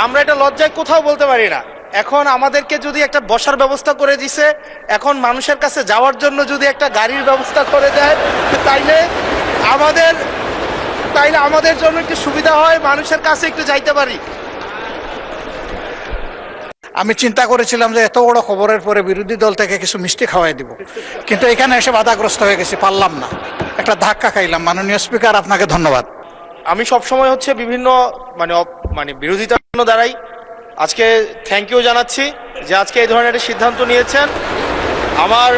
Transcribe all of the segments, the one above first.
আমরা এটা লজ্জায় কোথাও বলতে পারি না। এখন আমাদেরকে যদি একটা বসার ব্যবস্থা করে দিছে, এখন মানুষের কাছে যাওয়ার জন্য যদি একটা গাড়ির ব্যবস্থা করে দেয়, তাইলে আমাদের জন্য একটু সুবিধা হয়, মানুষের কাছে একটু যাইতে পারি। আমি চিন্তা করেছিলাম যে এত বড় খবরের পরে বিরোধী দল থেকে কিছু মিষ্টি খাওয়াই দিব, কিন্তু এখানে এসে বাধাগ্রস্ত হয়ে গেছি, পারলাম না, একটা ধাক্কা খাইলাম। মাননীয় স্পিকার, আপনাকে ধন্যবাদ। আমি সবসময় হচ্ছে বিভিন্ন মানে বিরোধিতার জন্য দাঁড়াই। আজকে থ্যাংক ইউ জানাচ্ছি যে আজকে এই ধরনের একটা সিদ্ধান্ত নিয়েছেন। আমার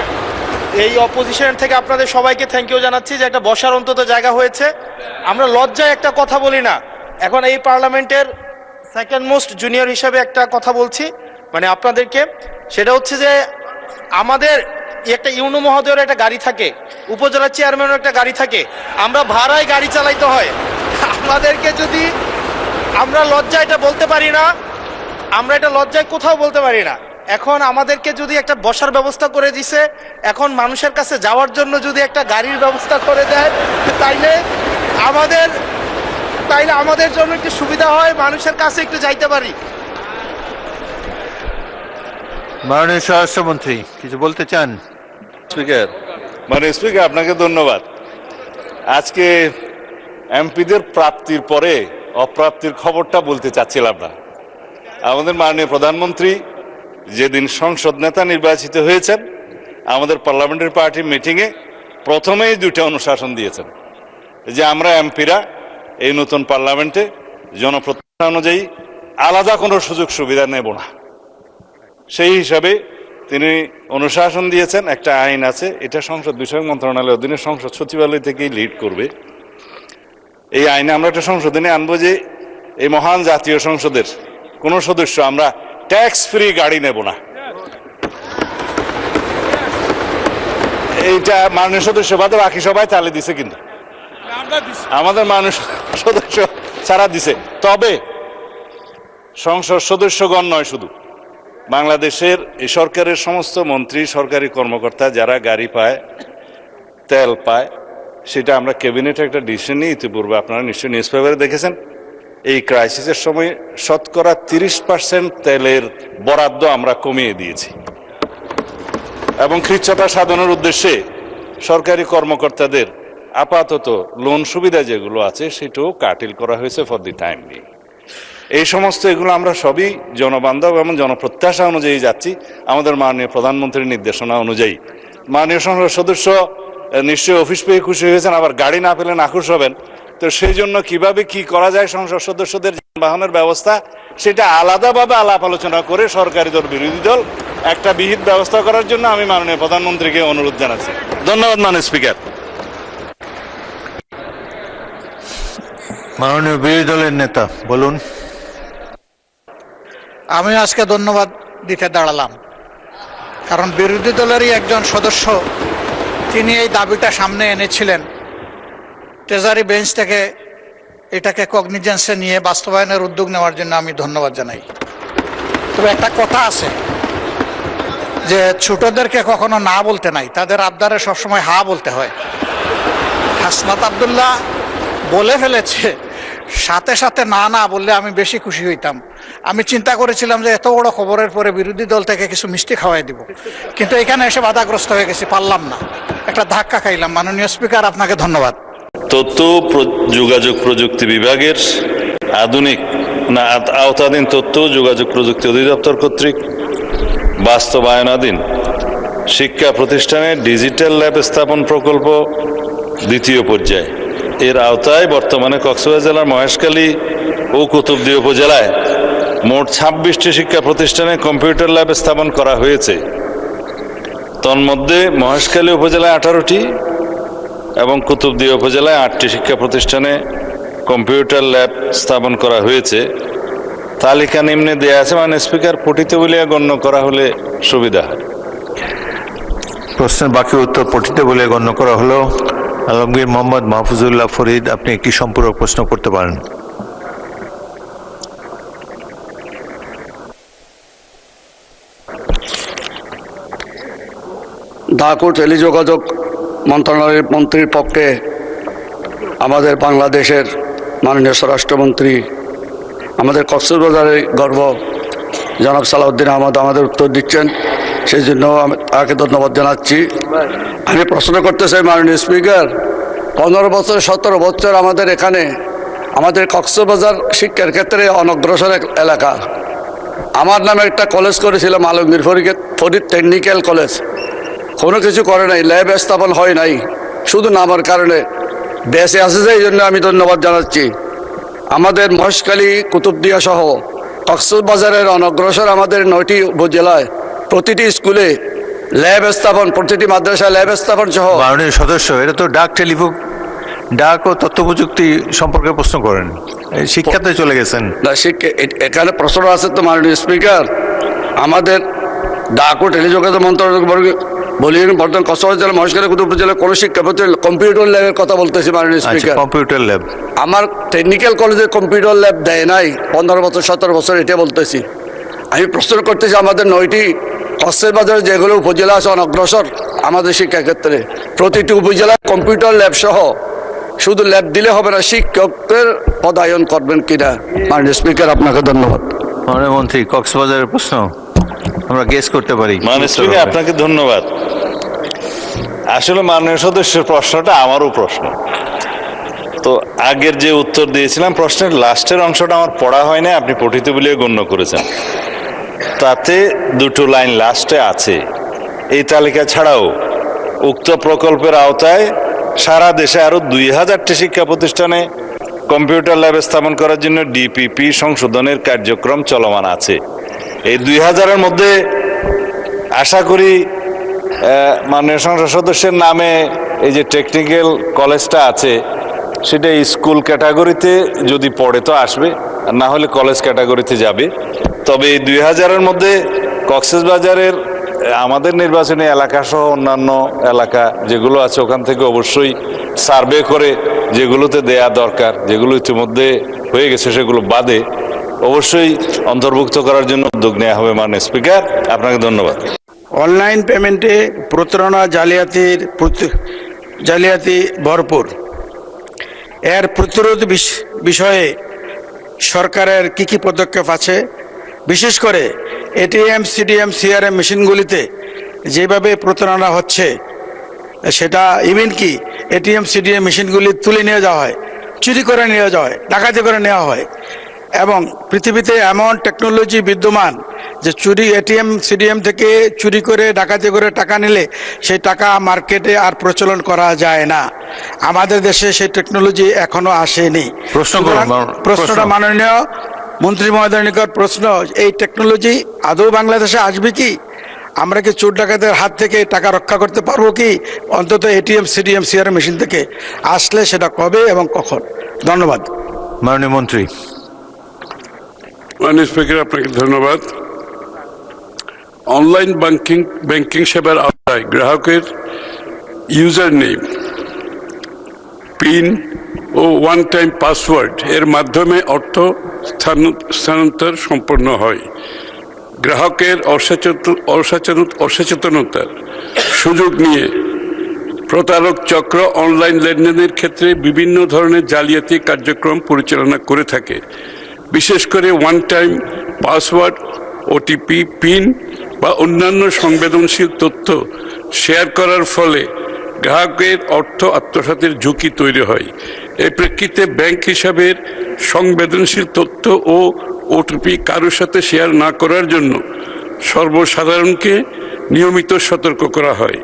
এই অপোজিশন থেকে আপনাদের সবাইকে থ্যাংক ইউ জানাচ্ছি যে একটা বসার অন্তত জায়গা হয়েছে। আমরা লজ্জায় একটা কথা বলি না। এখন এই পার্লামেন্টের সেকেন্ড মোস্ট জুনিয়র হিসেবে একটা কথা বলছি মানে আপনাদেরকে, সেটা হচ্ছে যে আমাদের একটা ইউনো মহোদয়ের একটা গাড়ি থাকে, উপজেলা চেয়ারম্যানের একটা গাড়ি থাকে, আমরা ভাড়ায় গাড়ি চালাইতে হয়। আমাদেরকে যদি আমরা লজ্জায় এটা বলতে পারি না, আমরা এটা লজ্জায় কোথাও বলতে পারি না। এখন আমাদেরকে যদি একটা বসার ব্যবস্থা করে দিছে, এখন মানুষের কাছে যাওয়ার জন্য যদি একটা গাড়ির ব্যবস্থা করে দেয়, তাইলে আমাদের জন্য একটু সুবিধা হয়, মানুষের কাছে একটু যাইতে পারি। মাননীয় স্বরাষ্ট্রমন্ত্রী কিছু বলতে চান? স্পিকার, মাননীয় স্পিকার, আপনাকে ধন্যবাদ। আজকে এমপিদের প্রাপ্তির পরে অপ্রাপ্তির খবরটা বলতে চাচ্ছিলাম না। আমাদের মাননীয় প্রধানমন্ত্রী যেদিন সংসদ নেতা নির্বাচিত হয়েছেন, আমাদের পার্লামেন্টারি পার্টি মিটিংয়ে প্রথমেই দুইটা অনুশাসন দিয়েছেন যে আমরা এমপিরা এই নতুন পার্লামেন্টে জনপ্রত্যাশা অনুযায়ী আলাদা কোনো সুযোগ সুবিধা নেব না। সেই হিসাবে তিনি অনুশাসন দিয়েছেন। একটা আইন আছে, এটা সংসদ বিষয়ক মন্ত্রণালয়ের অধীনে সংসদ সচিবালয় থেকেই লিড করবে। এই আইনে আমরা একটা সংশোধনী আনবো যে এই মহান জাতীয় সংসদের কোনো সদস্য আমরা ট্যাক্স ফ্রি গাড়ি নেব না। এইটা মাননীয় সদস্য বাদে বাকি সবাই চালে দিছে, কিন্তু আমাদের মানুষ সদস্য ছাড়া দিছে। তবে সংসদ সদস্যগণ নয়, শুধু বাংলাদেশের এই সরকারের সমস্ত মন্ত্রী, সরকারি কর্মকর্তা যারা গাড়ি পায়, তেল পায়, সেটা আমরা ক্যাবিনেটে একটা ডিসিশন নিই। ইতিপূর্বে আপনারা নিশ্চয়ই নিউজ পেপারে দেখেছেন, এই ক্রাইসিসের সময় শতকরা 30% তেলের বরাদ্দ আমরা কমিয়ে দিয়েছি এবং খ্রিস্টতা সাধনের উদ্দেশ্যে সরকারি কর্মকর্তাদের আপাতত লোন সুবিধা যেগুলো আছে সেটাও কাটিল করা হয়েছে ফর দি টাইম বিং। এই সমস্ত এগুলো আমরা সবই জনবান্ধব এবং জনপ্রত্যাশা অনুযায়ী যাচ্ছি, আমাদের মাননীয় প্রধানমন্ত্রীর নির্দেশনা অনুযায়ী। মাননীয় সংসদ সদস্য নিশ্চয়ই অফিস পেয়ে খুশি হয়েছেন, আবার গাড়ি না পেলে নাখুশ হবেন। তো সেই জন্য কিভাবে কি করা যায় সংসদ সদস্যদের যানবাহনের ব্যবস্থা, সেটা আলাদাভাবে আলাপ আলোচনা করে সরকারি দল বিরোধী দল একটা বিহিত ব্যবস্থা করার জন্য আমি মাননীয় প্রধানমন্ত্রীকে অনুরোধ জানাচ্ছি। ধন্যবাদ মাননীয় স্পিকার। মাননীয় বিরোধী দলের নেতা বলুন। আমি আজকে ধন্যবাদ দিতে দাঁড়ালাম, কারণ বিরোধী দলেরই একজন সদস্য তিনি এই দাবিটা সামনে এনেছিলেন। ট্রেজারি বেঞ্চ থেকে এটাকে কগনিজেন্সে নিয়ে বাস্তবায়নের উদ্যোগ নেওয়ার জন্য আমি ধন্যবাদ জানাই। তবে একটা কথা আছে যে ছোটদেরকে কখনো না বলতে নাই, তাদের আবদারে সবসময় হা বলতে হয়। হাসনাত আব্দুল্লাহ বলে ফেলেছে, সাথে সাথে না না বললে আমি বেশি খুশি হইতাম। আমি চিন্তা করেছিলাম যে এত বড় খবরের পরে বিরোধী দল থেকে কিছু মিষ্টি খাওয়াই দিব, কিন্তু এখানে এসে বাধাগ্রস্ত হয়ে গেছি, পারলাম না, একটা ধাক্কা খাইলাম। মাননীয় স্পিকার, আপনাকে ধন্যবাদ। তথ্য যোগাযোগ প্রযুক্তি বিভাগের আওতাধীন তথ্য যোগাযোগ প্রযুক্তি অধিদপ্তর কর্তৃক বাস্তবায়নাধীন শিক্ষা প্রতিষ্ঠানে ডিজিটাল ল্যাব স্থাপন প্রকল্প দ্বিতীয় পর্যায়ে এর আওতায় বর্তমানে কক্সবাজার জেলার মহেশখালী ও কুতুবদিয়া উপজেলায় মোট 26টি শিক্ষা প্রতিষ্ঠানে কম্পিউটার ল্যাব স্থাপন করা হয়েছে। তন্মধ্যে মহেশখালী উপজেলায় 18টি এবং কুতুবদিয়া উপজেলায় 8টি শিক্ষা প্রতিষ্ঠানে কম্পিউটার ল্যাব স্থাপন করা হয়েছে। তালিকা নিম্নে দেয়া আছে। মানে স্পিকার, পঠিত বলিয়া গণ্য করা হলে সুবিধা হয়। প্রশ্নের বাকি উত্তর পঠিত বলে গণ্য করা হলো। আলমগীর মোহাম্মদ মাহফুজুল্লাহ ফরিদ, আপনি একটি সম্পূরক প্রশ্ন করতে পারেন। ডাক ও টেলিযোগাযোগ মন্ত্রণালয়ের মন্ত্রীর পক্ষে আমাদের বাংলাদেশের মাননীয় স্বরাষ্ট্রমন্ত্রী আমাদের কক্সবাজারের গর্ব জনাব সালাউদ্দিন আহমদ আমাদের উত্তর দিচ্ছেন, সেই জন্য আমি তাকে ধন্যবাদ জানাচ্ছি। আমি প্রশ্ন করতে চাই মাননীয় স্পিকার, 15 বছর 17 বছর আমাদের এখানে আমাদের কক্সবাজার শিক্ষার ক্ষেত্রে অনগ্রসর এলাকা। আমার নামে একটা কলেজ করেছিলাম আলমগীর ফরিদ টেকনিক্যাল কলেজ, কোনো কিছু করে নাই, ল্যাব স্থাপন হয় নাই, শুধু নামের কারণে বেঁচে আছে, এই জন্য আমি ধন্যবাদ জানাচ্ছি। আমাদের মহেশখালী কুতুবদিয়া সহ কক্সবাজারের অনগ্রসর আমাদের 9টি উপজেলায় প্রতিটি স্কুলে ল্যাব স্থাপন, প্রতিটি মাদ্রাসা ল্যাব স্থাপন সহ। মাননীয় সদস্য, এটা তো ডাক ও তথ্য প্রযুক্তি সম্পর্কে প্রশ্ন করেন, শিক্ষাতে চলে গেছেন না, এখানে প্রশ্ন আছে তো মাননীয় স্পিকার। আমাদের ডাক ও টেলিযোগাযোগ মন্ত্রণালয় বলিলেন বর্তমান কক্সবাজার জেলা মহেশখালী কুতুব উপজেলা কোনো শিক্ষা প্রতিষ্ঠানে কম্পিউটার ল্যাবের কথা বলতেছি মাননীয় স্পিকার। কম্পিউটার ল্যাব আমার টেকনিক্যাল কলেজে কম্পিউটার ল্যাব দেয় নাই 15 বছর 17 বছর, এটা বলতেছি। আমি প্রশ্ন করতেছি আমাদের 9টি কক্সবাজারে যেগুলো উপজেলা আছে অনগ্রসর আমাদের শিক্ষাক্ষেত্রে, প্রতিটি উপজেলায় কম্পিউটার ল্যাব সহ, শুধু ল্যাব দিলে হবে না, শিক্ষকের পদায়ন করবেন কিনা। মাননীয় স্পিকার, আপনাকে ধন্যবাদ। মাননীয় মন্ত্রী, কক্সবাজারের প্রশ্ন আমরা গেস করতে পারি। মাননীয় স্পিকার, আপনাকে ধন্যবাদ। আসলে মাননীয় সদস্যের প্রশ্নটা আমারও প্রশ্ন, তো আগের যে উত্তর দিয়েছিলাম প্রশ্নের লাস্টের অংশটা আমার পড়া হয় না, আপনি পঠিত বলে গণ্য করেছেন। তাতে 2টো লাইন লাস্টে আছে। এই তালিকা ছাড়াও উক্ত প্রকল্পের আওতায় সারা দেশে আরো 2000টি শিক্ষা প্রতিষ্ঠানে কম্পিউটার ল্যাব স্থাপন করার জন্য ডিপিপি সংশোধনের কার্যক্রম চলমান আছে। এই 2000-এর মধ্যে আশা করি মাননীয় সংসদ সদস্যের নামে এই যে টেকনিক্যাল কলেজটা আছে সেটা স্কুল ক্যাটাগরিতে যদি পড়ে তো আসবে, আর না হলে কলেজ ক্যাটাগরিতে যাবে। তবে এই 2000-এর মধ্যে কক্সবাজারের আমাদের নির্বাচনী এলাকা সহ অন্যান্য এলাকা যেগুলো আছে ওখান থেকে অবশ্যই সার্ভে করে যেগুলোতে দেয়া দরকার, যেগুলো ইতিমধ্যে হয়ে গেছে সেগুলো বাদে অবশ্যই অন্তর্ভুক্ত করার জন্য উদ্যোগ নেওয়া হবে। মাননীয় স্পিকার, আপনাকে ধন্যবাদ। অনলাইন পেমেন্টে প্রতারণা জালিয়াতি ভরপুর, এর প্রতিরোধ বিষয়ে সরকারের কি কি পদক্ষেপ আছে? বিশেষ করে এটিএম, সিডিএম, সিআরএম মেশিনগুলিতে যেভাবে প্রতারণা হচ্ছে, সেটা ইভেন কি এটিএম, সিডিএম মেশিনগুলি তুলে নিয়ে যাওয়া হয়, চুরি করে নিয়ে যাওয়া হয়, ডাকাতি করে নেওয়া হয়, এবং পৃথিবীতে এমন টেকনোলজি বিদ্যমান যে এটিএম, সিডিএম থেকে চুরি করে ডাকাতি করে টাকা নিলে সেই টাকা মার্কেটে আর প্রচলন করা যায় না। আমাদের দেশে সেই টেকনোলজি এখনো আসেনি। প্রশ্নটা মাননীয় মন্ত্রী মহোদয়ের নিকট প্রশ্ন, এই টেকনোলজি আদৌ বাংলাদেশে আসবে কি? আমরা কি চোর ডাকাতের হাত থেকে টাকা রক্ষা করতে পারবো কি? অন্তত এটিএম, সিডিএম, সিআরএম মেশিন থেকে আসলে সেটা কবে এবং কখন? ধন্যবাদ। মাননীয় মন্ত্রী। মাননীয় স্পিকার, আপনাকে ধন্যবাদ। অনলাইন ব্যাংকিং সেবার আওতায় গ্রাহকের ইউজার নেম, পিন ও ওয়ান টাইম পাসওয়ার্ড এর মাধ্যমে অর্থ স্থানান্তর সম্পন্ন হয়। গ্রাহকের অসচেতনতার সুযোগ নিয়ে প্রতারক চক্র অনলাইন লেনদেনের ক্ষেত্রে বিভিন্ন ধরনের জালিয়াতি কার্যক্রম পরিচালনা করে থাকে। বিশেষ করে one time password, OTP, pin বা অন্যান্য সংবেদনশীল তথ্য শেয়ার করার ফলে গ্রাহকের অর্থ আত্মসাতের ঝুঁকি তৈরি হয়। এই প্রেক্ষিতে ব্যাংক হিসাবের সংবেদনশীল তথ্য ও ওটিপি কারোর সাথে শেয়ার না করার জন্য সর্বসাধারণকে নিয়মিত সতর্ক করা হয়।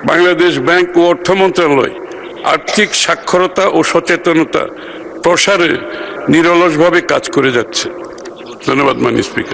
বাংলাদেশ ব্যাংক ও অর্থ মন্ত্রণালয় আর্থিক সাক্ষরতা ও সচেতনতা প্রসারে নিরলসভাবে কাজ করে যাচ্ছে। ধন্যবাদ মাননীয় স্পিকার।